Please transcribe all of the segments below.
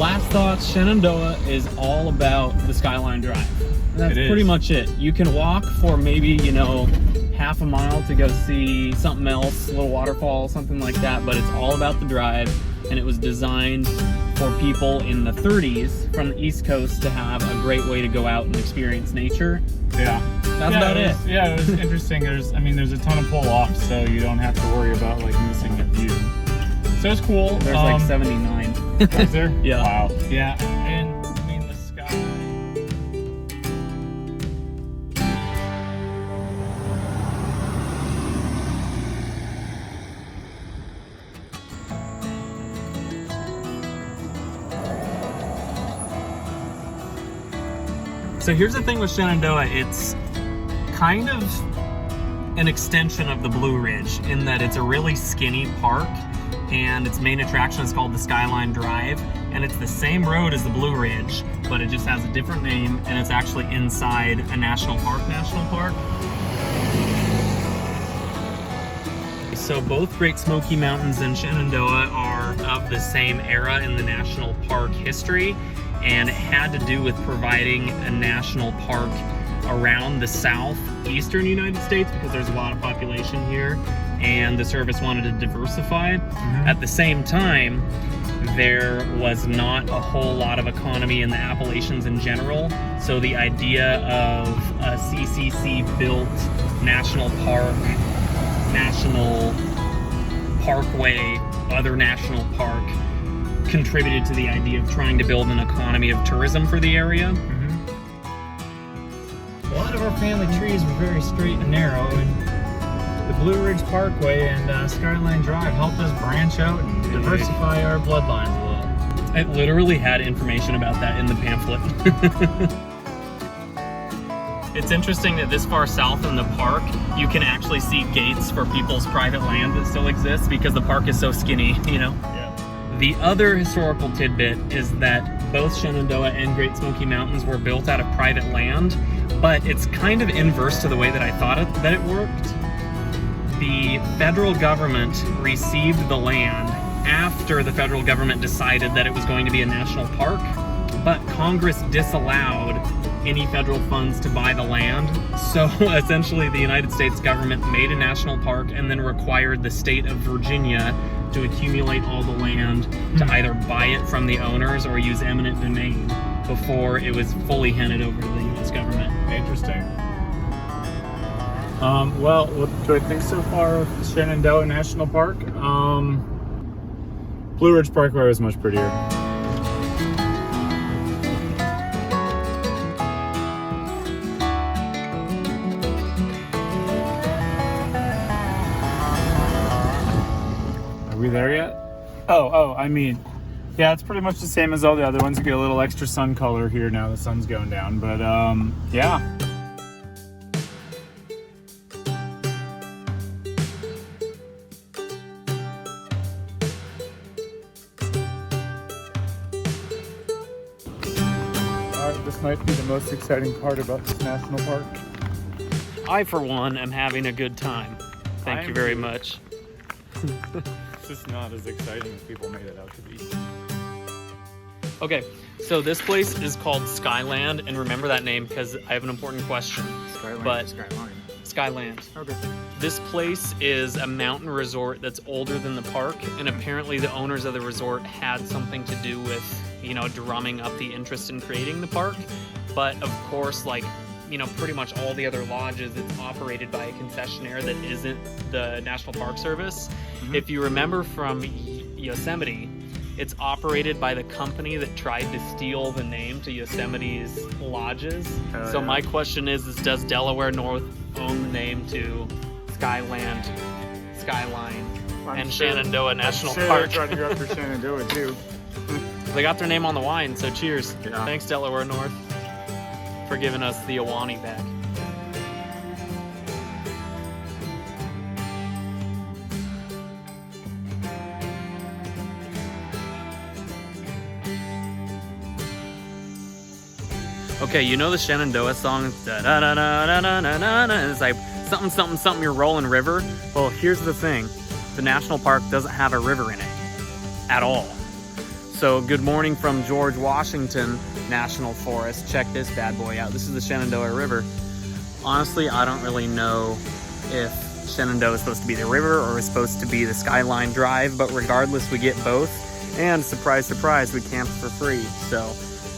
last thoughts, Shenandoah is all about the Skyline Drive. That's pretty much it. You can walk for maybe, you know, half a mile to go see something else, a little waterfall, something like that, but it's all about the drive, and it was designed for people in the 30s from the East Coast to have a great way to go out and experience nature. Yeah. That's about it. Yeah, it was interesting. There's a ton of pull-offs, so you don't have to worry about like missing a view. So it's cool. There's like 79. Is there? Yeah. Wow. Yeah, and I mean the sky. So here's the thing with Shenandoah, it's kind of an extension of the Blue Ridge in that it's a really skinny park, and its main attraction is called the Skyline Drive, and it's the same road as the Blue Ridge, but it just has a different name, and it's actually inside a national park. So both Great Smoky Mountains and Shenandoah are of the same era in the national park history, and it had to do with providing a national park around the southeastern United States because there's a lot of population here, and the service wanted to diversify. At the same time, there was not a whole lot of economy in the Appalachians in general, so the idea of a CCC-built national park, national parkway, other national park contributed to the idea of trying to build an economy of tourism for the area. A lot of our family trees were very straight and narrow, and the Blue Ridge Parkway and Skyline Drive helped us branch out and diversify our bloodlines a little. It literally had information about that in the pamphlet. It's interesting that this far south in the park, you can actually see gates for people's private land that still exists because the park is so skinny, you know? Yeah. The other historical tidbit is that both Shenandoah and Great Smoky Mountains were built out of private land, but it's kind of inverse to the way that I thought that it worked. The federal government received the land after the federal government decided that it was going to be a national park, but Congress disallowed any federal funds to buy the land. So essentially the United States government made a national park and then required the state of Virginia to accumulate all the land to either buy it from the owners or use eminent domain before it was fully handed over to the U.S. government. Interesting. Well, what do I think so far of Shenandoah National Park? Blue Ridge Parkway was much prettier. Are we there yet? Oh, I mean, yeah, it's pretty much the same as all the other ones. You get a little extra sun color here now the sun's going down, but yeah. This might be the most exciting part about this national park. I, for one, am having a good time. Thank you very much. It's just not as exciting as people made it out to be. Okay, so this place is called Skyland, and remember that name because I have an important question. Skyland. Okay. This place is a mountain resort that's older than the park, and apparently the owners of the resort had something to do with, you know, drumming up the interest in creating the park. But of course, like, you know, pretty much all the other lodges, it's operated by a concessionaire that isn't the National Park Service. If you remember from Yosemite, it's operated by the company that tried to steal the name to Yosemite's lodges. So yeah. my question is does Delaware North own the name to Skyline, and Shenandoah National Park? They're trying to go after Shenandoah too. They got their name on the wine, so cheers. Yeah. Thanks, Delaware North, for giving us the Awani back. Okay, you know the Shenandoah song? It's it's like something, something, something, you're rolling river. Well, here's the thing. The national park doesn't have a river in it at all. So good morning from George Washington National Forest. Check this bad boy out. This is the Shenandoah River. Honestly, I don't really know if Shenandoah is supposed to be the river or is supposed to be the Skyline Drive, but regardless, we get both. And surprise, surprise, we camped for free. So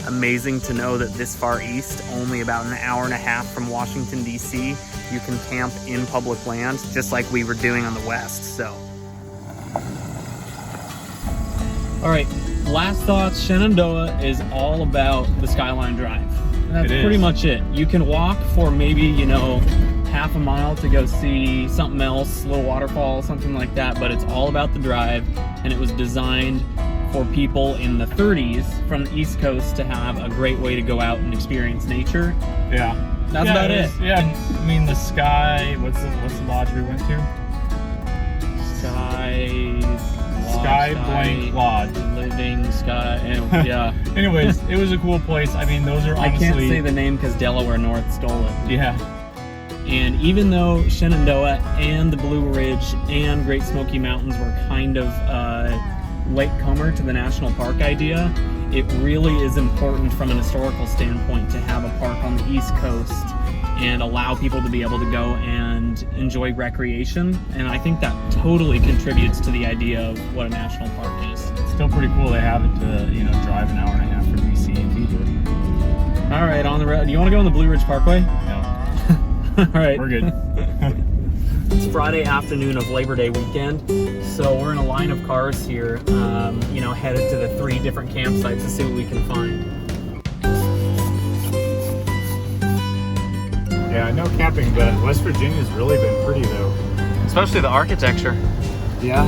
amazing to know that this far east, only about an hour and a half from Washington, D.C., you can camp in public land, just like we were doing on the west. So, all right, last thoughts. Shenandoah is all about the Skyline Drive. And that's pretty much it. You can walk for maybe, you know, half a mile to go see something else, a little waterfall, something like that, but it's all about the drive, and it was designed for people in the 30s from the East Coast to have a great way to go out and experience nature. Yeah. That's about it. Yeah, I mean the Sky, what's the lodge we went to? Sky Blank Lodge. Living Sky, yeah. Anyways, it was a cool place. I mean, those are honestly... I can't say the name because Delaware North stole it. Yeah. And even though Shenandoah and the Blue Ridge and Great Smoky Mountains were kind of latecomer to the national park idea, it really is important from an historical standpoint to have a park on the East Coast and allow people to be able to go and enjoy recreation. And I think that totally contributes to the idea of what a national park is. It's still pretty cool they have it to, you know, drive an hour and a half from DC and Peter. All right, on the road. Do you want to go on the Blue Ridge Parkway? No. All right. We're good. It's Friday afternoon of Labor Day weekend, so we're in a line of cars here, you know, headed to the 3 different campsites to see what we can find. Yeah, I know camping, but West Virginia's really been pretty though. Especially the architecture. Yeah.